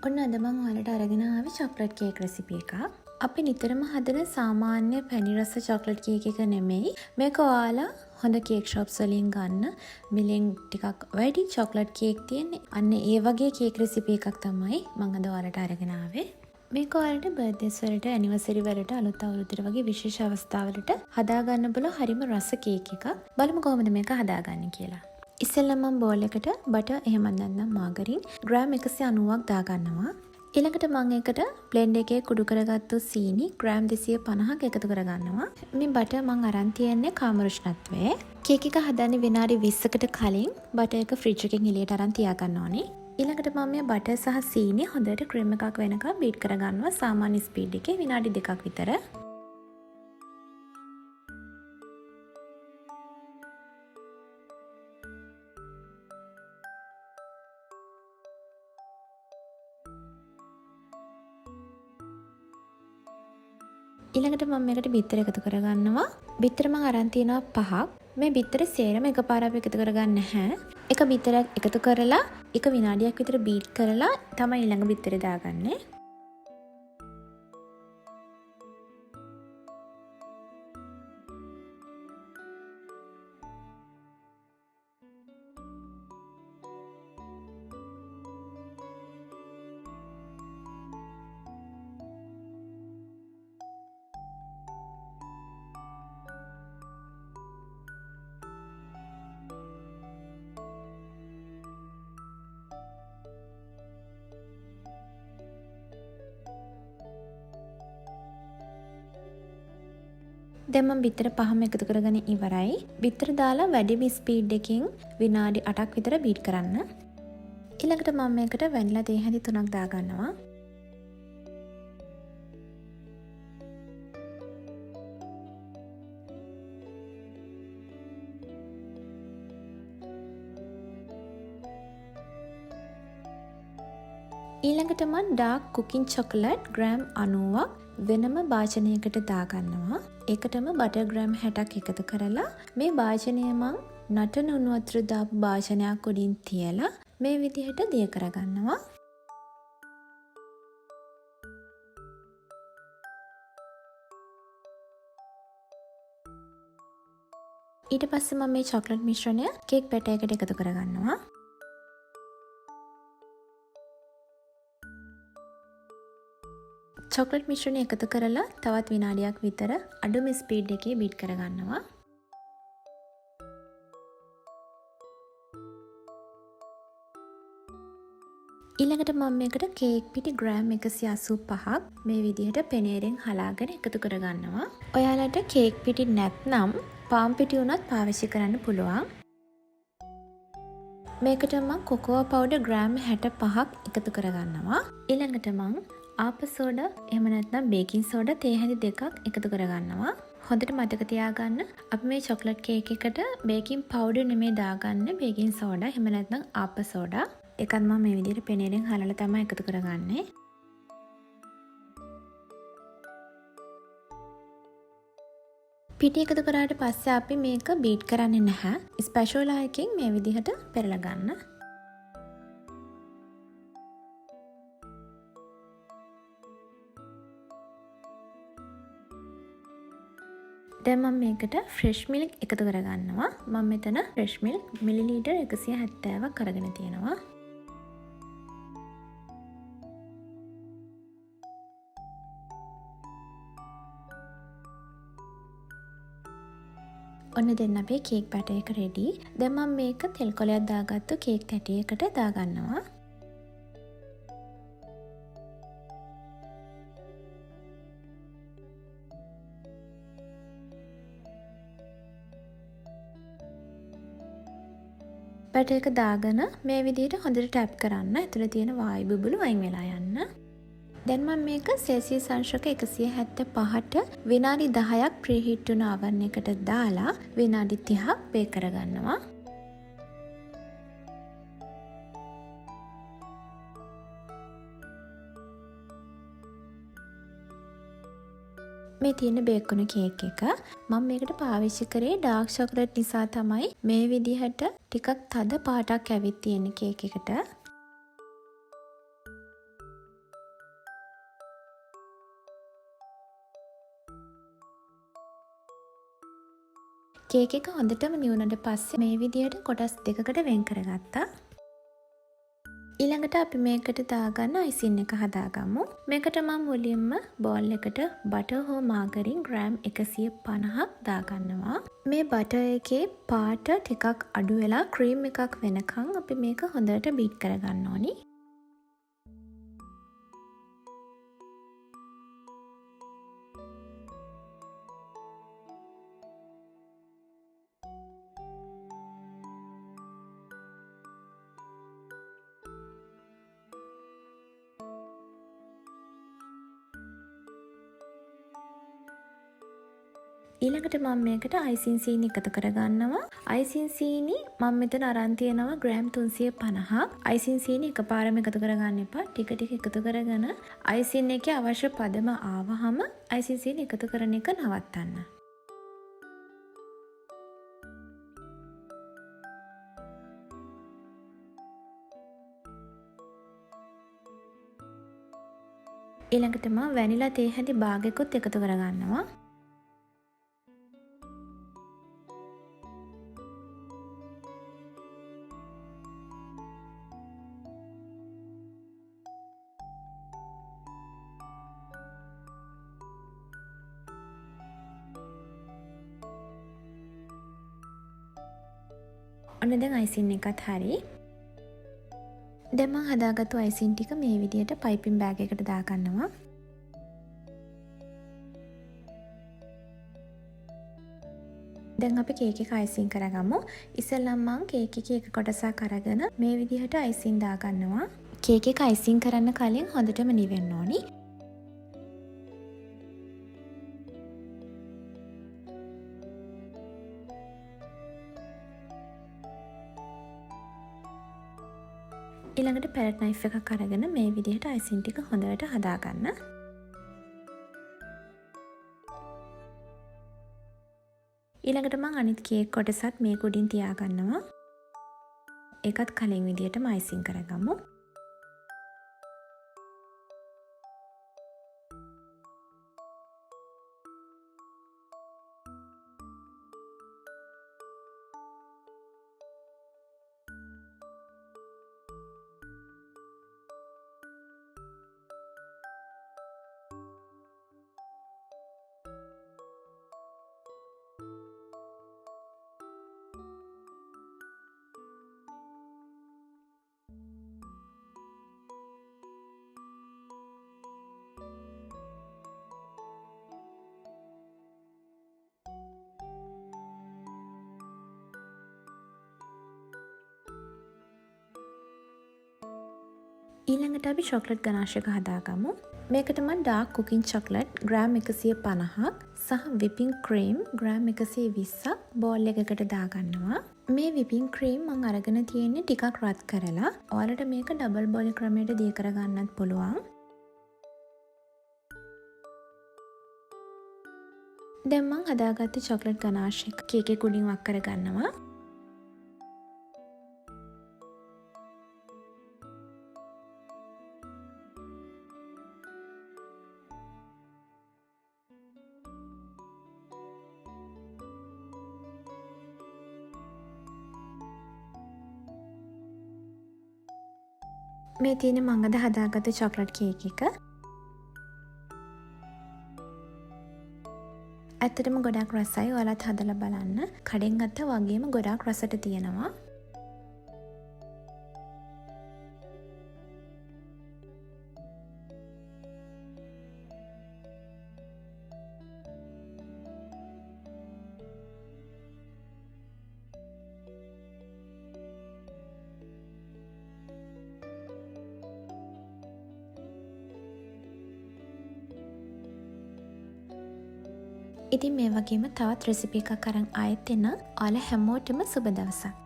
ඔන්න අද මම ඔයාලට අරගෙන ආවේ චොක්ලට් කේක් රෙසිපි එකක්. අපි නිතරම හදන සාමාන්‍ය පැණි රස චොක්ලට් කේක් එක නෙමෙයි. මේක ඔයාලා හොඳ කේක් ෂොප්ස් වලින් ගන්න මිලෙන් ටිකක් වැඩි චොක්ලට් කේක් තියෙන්නේ. අන්න ඒ වගේ කේක් රෙසිපි එකක් තමයි මම අද ඔයාලට අරගෙන ආවේ. මේක ඔයාලට බර්ත්ඩේස් වලට ඇනිවර්සරි වලට අලුත් අවුරුද්දට වගේ විශේෂ අවස්ථාවලට හදාගන්න පුළුවන් හරිම රස කේක් එකක්. බලමු කොහොමද මේක හදාගන්නේ කියලා. ඉස්සෙල්ලා මම බෝල් එකට බටර් එහෙම නැත්නම් මාගරින් ග්‍රෑම් 190ක් දාගන්නවා. ඊළඟට මම ඒකට බ්ලෙන්ඩ් එකේ කුඩු කරගත්තු සීනි ග්‍රෑම් 250ක් එකතු කරගන්නවා. මේ බටර් මම අරන් තියන්නේ කාමර උෂ්ණත්වයේ. කේක් එක හදන්නේ විනාඩි 20කට කලින් බටර් එක ෆ්‍රිජ් එකෙන් එළියට අරන් තියාගන්න ඕනේ. ඊළඟට මම මේ බටර් සහ සීනි හොඳට ක්‍රීම් එකක් වෙනකම් බීට් කරගන්නවා සාමාන්‍ය ස්පීඩ් එකේ විනාඩි 2ක් විතර. ඊළඟට මම මේකට බිත්තර එකතු කරගන්නවා. බිත්තර මම අරන් තියනවා 5ක්. මේ බිත්තර සේරම එකපාරට එකතු කරගන්න නැහැ. එක බිත්තරයක් එකතු කරලා එක විනාඩියක් විතර බීට් කරලා තමයි ඊළඟ බිත්තරේ දාගන්නේ. දැන් මම බිත්තර පහම එකතු කරගෙන ඉවරයි. බිත්තර දාලා වැඩිම ස්පීඩ් එකකින් විනාඩි 8ක් විතර බීට් කරන්න. ඊළඟට මම මේකට වැනිලා තේ හැඳි 3ක් දාගන්නවා. ඊළඟට මම ඩාර්ක් කුකින් චොකලට් ග්‍රෑම් 90ක් වෙනම භාජනයකට දාගන්නවා. ඒකටම බටර් ග්‍රෑම් 60ක් එකතු කරලා මේ භාජනය මං නටන උණු වතුර දාපු භාජනයක් උඩින් තියලා මේ විදිහට දිය කරගන්නවා. ඊට පස්සේ මම මේ චොකලට් මිශ්‍රණය කේක් පැටයකට එකතු කරගන්නවා. චොකලට් මිශ්‍රණය එකතු කරලා තවත් විනාඩියක් විතර අඩුම ස්පීඩ් එකේ බීට් කරගන්නවා. ඊළඟට මම මේකට කේක් පිටි ග්‍රෑම් 185ක් මේ විදිහට පෙනේරෙන් හලාගෙන එකතු කරගන්නවා. ඔයාලට කේක් පිටි නැත්නම් පාන් පිටි උනත් පාවිච්චි කරන්න පුළුවන්. මේකට මම කොකෝ පවුඩර් ග්‍රෑම් 65ක් එකතු කරගන්නවා. ඊළඟට මම ආප සෝඩා එහෙම නැත්නම් බේකින් සෝඩා තේ හැඳි 2ක් එකතු කරගන්නවා. හොඳට මතක තියාගන්න අපි මේ චොකලට් කේක් එකට බේකින් පවුඩර් නෙමෙයි දාගන්නේ බේකින් සෝඩා එහෙම නැත්නම් ආප සෝඩා. ඒකත් මම මේ විදිහට පෙනේරෙන් හලලා තමයි එකතු කරගන්නේ. පිටි එකතු කරාට පස්සේ අපි මේක බීට් කරන්නේ නැහැ. ස්පැෂුලා එකකින් මේ විදිහට පෙරලා ගන්න. දැන් මම මේකට ෆ්‍රෙෂ් මිල්ක් එකතු කරගන්නවා. මම මෙතන ෆ්‍රෙෂ් මිල්ක් මිලිලීටර් 170ක් අරගෙන තියෙනවා. ඔන්න දෙන්න අපේ කේක් බැටර් එක රෙඩි. දැන් මම මේක තෙල් කොලයක් දාගත්තු කේක් තැටියකට දාගන්නවා. බැටර් එක දාගෙන මේ විදිහට හොඳට ටැප් කරන්න. ඇතුලේ තියෙන වායු බුබුලු අයින් වෙලා යන්න. දැන් මම මේක සෙල්සියස් අංශක 175ට විනාඩි 10ක් ප්‍රීහීට් වුණ oven එකට දාලා විනාඩි 30ක් බේක් කරගන්නවා. මේ තියෙන බේක් වුණ කේක් එක මම මේකට පාවිච්චි කරේ ඩාර්ක් චොකලට් නිසා තමයි මේ විදිහට ටිකක් තද පාටක් ඇවිත් තියෙන කේක් එකට. කේක් එක හොඳටම නිවුනට පස්සේ මේ විදිහට කොටස් දෙකකට වෙන් කරගත්තා. ඊළඟට අපි මේකට දාගන්න අයිසින් එක හදාගමු. මේකට මම මුලින්ම බෝල් එකට බටර් හෝ මාගරින් ග්‍රෑම් 150ක් දාගන්නවා. මේ බටර් එකේ පාට ටිකක් අඩු වෙලා ක්‍රීම් එකක් වෙනකන් අපි මේක හොඳට බීට් කරගන්න ඕනි. ඊළඟට මම මේකට අයිසින් සීනි එකතු කරගන්නවා. අයිසින් සීනි මම මෙතන අරන් තියෙනවා ග්‍රෑම් 350ක්. අයිසින් සීනි එකපාරම එකතු කරගන්න එපා. ටික ටික එකතු කරගෙන අයිසින් එකේ අවශ්‍ය පදම ආවහම අයිසින් සීනි එකතු කරන එක නවත්තන්න. ඊළඟට මම වැනිලා තේ හැඳි භාගයකුත් එකතු කරගන්නවා. ඔන්න දැන් අයිසින් එකත් හරි. දැන් මම හදාගත්තු අයිසින් ටික මේ විදිහට පයිපින් බෑග් එකට දාගන්නවා. දැන් අපි කේක් එක අයිසින් කරගමු. ඉස්සෙල්ලම මම කේක් එකේ එක කොටසක් අරගෙන මේ විදිහට අයිසින් දාගන්නවා. කේක් එක අයිසින් කරන්න කලින් හොඳටම නිවෙන්න ඕනි. ඊළඟට පැලට් නයිෆ් එකක් අරගෙන මේ විදිහට අයිසින් ටික හොඳට හදාගන්න. ඊළඟට මම අනිත් කේක් කොටසත් මේක උඩින් තියාගන්නවා. ඒකත් කලින් විදිහටම අයිසින් කරගමු. ඊළඟට අපි චොක්ලට් ගනාශ එක හදාගමු. මේකට මම ඩාර්ක් කුකින් චොක්ලට් ග්‍රෑම් 150ක් සහ විපින් ක්‍රීම් ග්‍රෑම් 120ක් බෝල් එකකට දාගන්නවා. මේ විපින් ක්‍රීම් මම අරගෙන තියෙන්නේ ටිකක් රත් කරලා. ඔයාලට මේක ඩබල් බෝල් ක්‍රමයට දී කරගන්නත් පුළුවන්. දැන් මම හදාගත්ත චොක්ලට් ගනාශ එක කේක් එක උඩින් වක් කරගන්නවා. මේ තියෙන මම අද හදාගත්ත චොක්ලට් කේක් එක. ඇත්තටම ගොඩක් රසයි. ඔයාලත් හදලා බලන්න. කඩෙන් ගත්තා වගේම ගොඩක් රසට තියෙනවා. ඉතින් මේ වගේම තවත් රෙසිපි එකක් අරන් ආයෙත් එන්න. ඔයාලා හැමෝටම සුබ දවසක්.